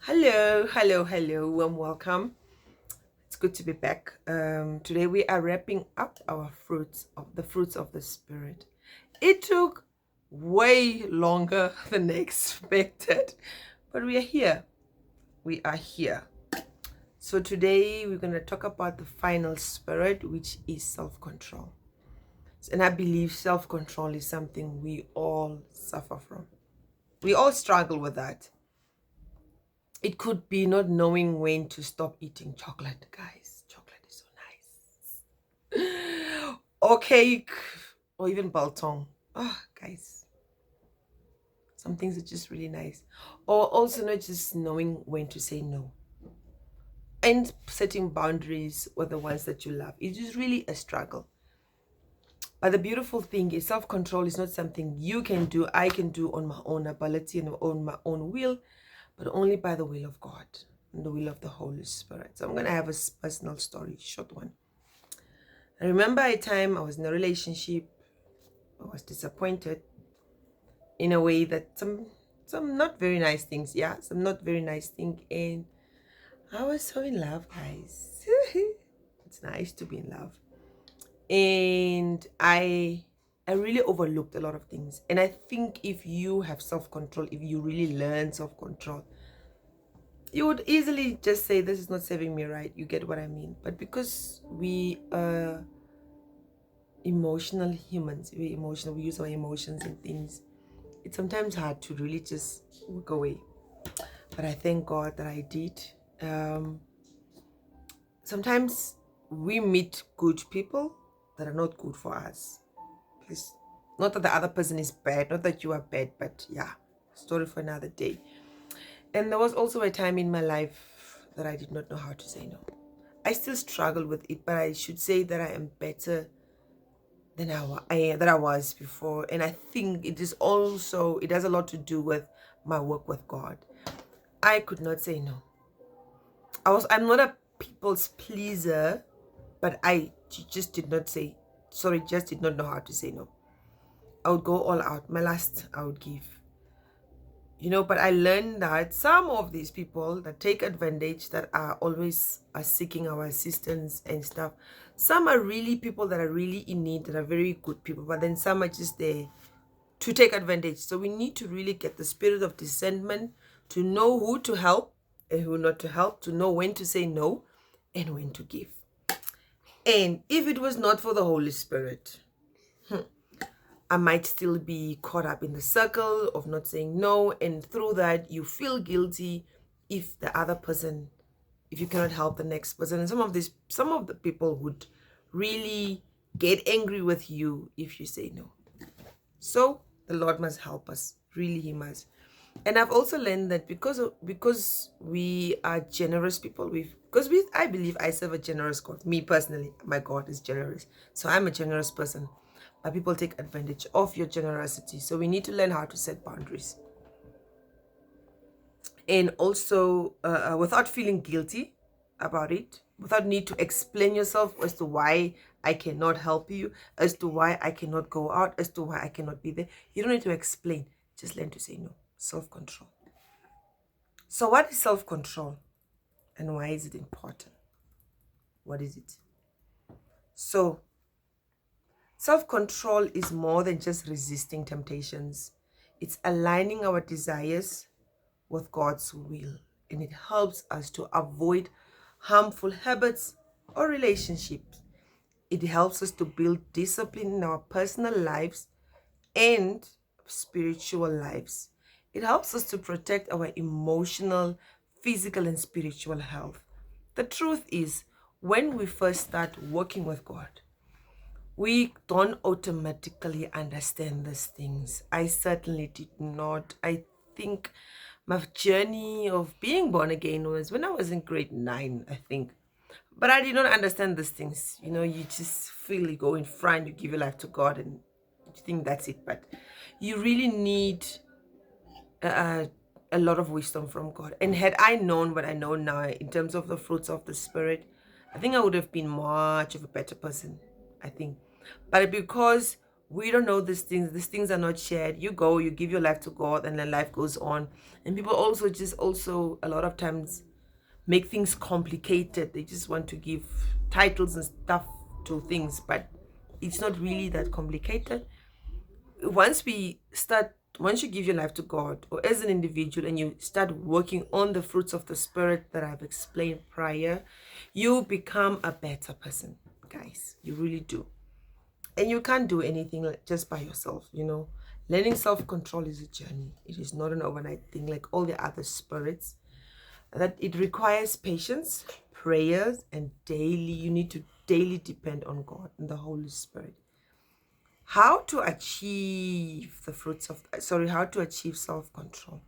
Hello, and welcome. It's good to be back. Today we are wrapping up our fruits of the spirit. It took way longer than expected, but we are here. We are here. So today we're going to talk about the final spirit, which is self-control. And I believe self-control is something we all suffer from. We all struggle with that. It could be not knowing when to stop eating chocolate, guys. Chocolate is so nice. Or cake, or even biltong. Oh, guys, some things are just really nice. Or also not just knowing when to say no. And setting boundaries with the ones that you love. It is really a struggle. But the beautiful thing is self-control is not something you can do, I can do on my own ability and on my own will, but only by the will of God and the will of the Holy Spirit. So I'm going to have a personal story, short one. I remember a time I was in a relationship. I was disappointed in a way that some not very nice things, some not very nice thing, and I was so in love, guys. It's nice to be in love, and I really overlooked a lot of things. And I think if you have self-control, if you really learn self-control, you would easily just say, this is not serving me right. You get what I mean? But because we are emotional humans, we're emotional, we use our emotions and things, it's sometimes hard to really just walk away. But I thank God that I did. Sometimes we meet good people that are not good for us. Please, not that the other person is bad, not that you are bad, but yeah, story for another day. And there was also a time in my life that I did not know how to say no. I still struggle with it, but I should say that I am better than I was before. And I think it has a lot to do with my work with God. I could not say no. I'm not a people's pleaser, but I just did not know how to say no. I would go all out. My last I would give. But I learned that some of these people that take advantage, that are always seeking our assistance and stuff, some are really people that are really in need, that are very good people, but then some are just there to take advantage. So we need to really get the spirit of discernment to know who to help and who not to help, to know when to say no and when to give. And if it was not for the Holy Spirit, I might still be caught up in the circle of not saying no, and through that you feel guilty if you cannot help the next person. And some of the people would really get angry with you if you say no. So the Lord must help us. Really, He must. And I've also learned that because we are generous people, I believe I serve a generous God. Me personally, my God is generous. So I'm a generous person. But people take advantage of your generosity. So we need to learn how to set boundaries. And also, without feeling guilty about it, without need to explain yourself as to why I cannot help you, as to why I cannot go out, as to why I cannot be there. You don't need to explain. Just learn to say no. Self-control. So what is self-control? And why is it important? What is it? So, self-control is more than just resisting temptations. It's aligning our desires with God's will. And it helps us to avoid harmful habits or relationships. It helps us to build discipline in our personal lives and spiritual lives. It helps us to protect our emotional, physical, and spiritual health. The truth is, when we first start working with God, we don't automatically understand these things. I certainly did not. I think my journey of being born again was when I was in grade 9, I think. But I did not understand these things. You just feel you go in front, you give your life to God, and you think that's it. But you really need a lot of wisdom from God. And had I known what I know now in terms of the fruits of the Spirit, I think I would have been much of a better person, I think. But because We don't know these things. These things are not shared. You go, you give your life to God, and then life goes on. And people also a lot of times make things complicated. They just want to give titles and stuff to things, but it's not really that complicated. Once you give your life to God or as an individual and you start working on the fruits of the Spirit that I've explained prior, you become a better person, guys. You really do. And you can't do anything just by yourself, Learning self-control is a journey. It is not an overnight thing like all the other spirits. That it requires patience, prayers, and you need to daily depend on God and the Holy Spirit. How to achieve how to achieve self-control.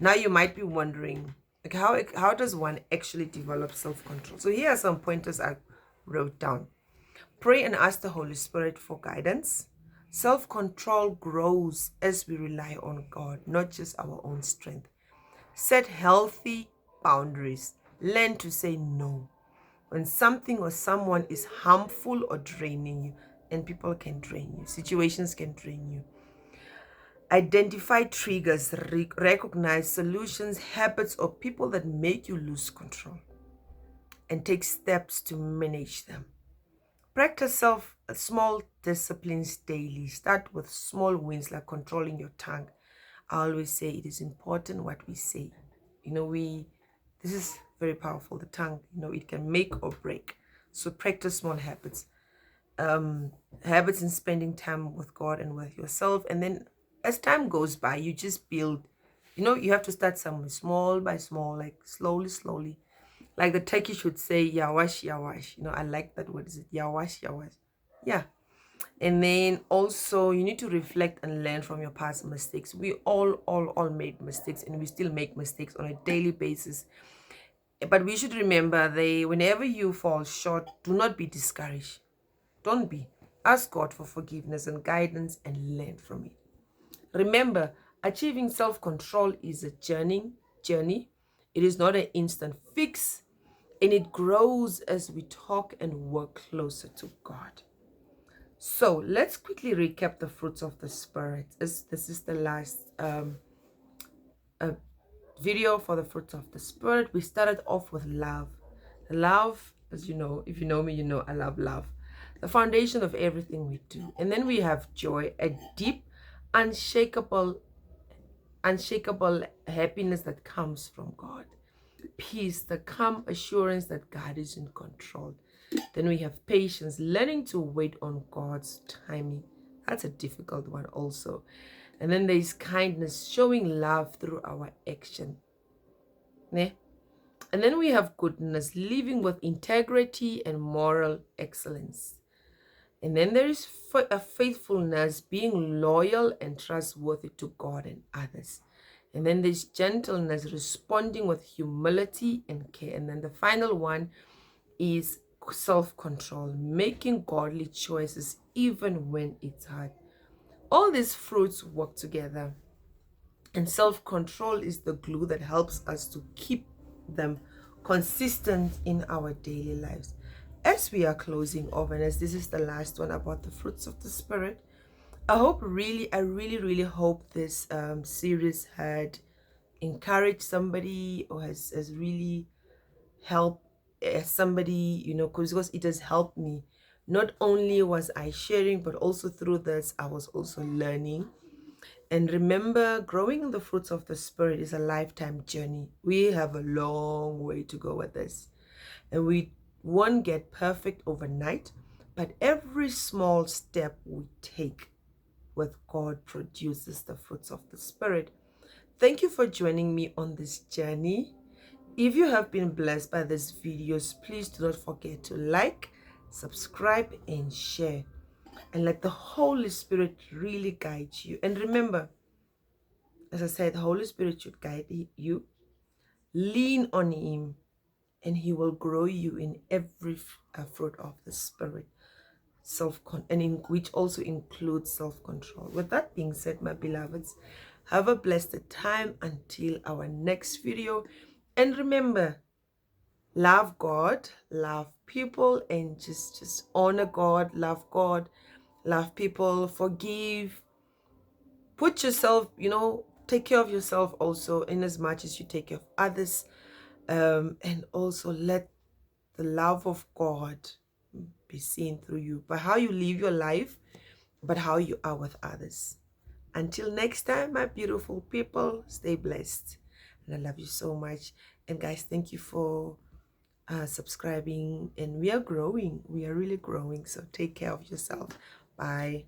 Now you might be wondering, like, how does one actually develop self-control? So here are some pointers I wrote down. Pray and ask the Holy Spirit for guidance. Self-control grows as we rely on God, not just our own strength. Set healthy boundaries. Learn to say no when something or someone is harmful or draining you. And people can drain you. Situations can drain you. Identify triggers. Recognize solutions, habits, or people that make you lose control. And take steps to manage them. Practice small disciplines daily. Start with small wins like controlling your tongue. I always say it is important what we say. This is very powerful. The tongue, it can make or break. So practice small habits. Habits in spending time with God and with yourself. And then as time goes by, you just build, you have to start somewhere small by small, like slowly. Like the Turkish would say, yawash, yawash. I like that word. Is it yawash, yawash? Yeah. And then also you need to reflect and learn from your past mistakes. We all made mistakes, and we still make mistakes on a daily basis. But we should remember whenever you fall short, do not be discouraged. Don't be. Ask God for forgiveness and guidance and learn from it. Remember, achieving self-control is a journey. It is not an instant fix, and it grows as we talk and work closer to God. So let's quickly recap the fruits of the Spirit. This is the last video for the fruits of the Spirit. We started off with love. Love, as you know, if you know me, you know I love love. The foundation of everything we do. And then we have joy, a deep, unshakable happiness that comes from God. Peace, the calm assurance that God is in control. Then we have patience, learning to wait on God's timing. That's a difficult one also. And then there's kindness, showing love through our action. And then we have goodness, living with integrity and moral excellence. And then there is a faithfulness, being loyal and trustworthy to God and others. And then there's gentleness, responding with humility and care. And then the final one is self-control, making godly choices even when it's hard. All these fruits work together, and self-control is the glue that helps us to keep them consistent in our daily lives. As we are closing off, and as this is the last one about the fruits of the Spirit, I really hope this series had encouraged somebody or has really helped somebody, because it has helped me. Not only was I sharing, but also through this, I was also learning. And remember, growing in the fruits of the Spirit is a lifetime journey. We have a long way to go with this. And we won't get perfect overnight, but every small step we take with God produces the fruits of the Spirit. Thank you for joining me on this journey. If you have been blessed by these videos, please do not forget to like, subscribe, and share. And let the Holy Spirit really guide you. And remember, as I said, the Holy Spirit should guide you. Lean on Him, and He will grow you in every fruit of the Spirit. Which also includes self-control. With that being said, my beloveds, have a blessed time until our next video. And remember, love God, love people, and just honor God, love God, love people, forgive, put yourself, take care of yourself also in as much as you take care of others, and also let the love of God be seen through you by how you live your life, but how you are with others. Until next time, my beautiful people, stay blessed. And I love you so much. And guys, thank you for subscribing. And we are growing. We are really growing. So take care of yourself. Bye.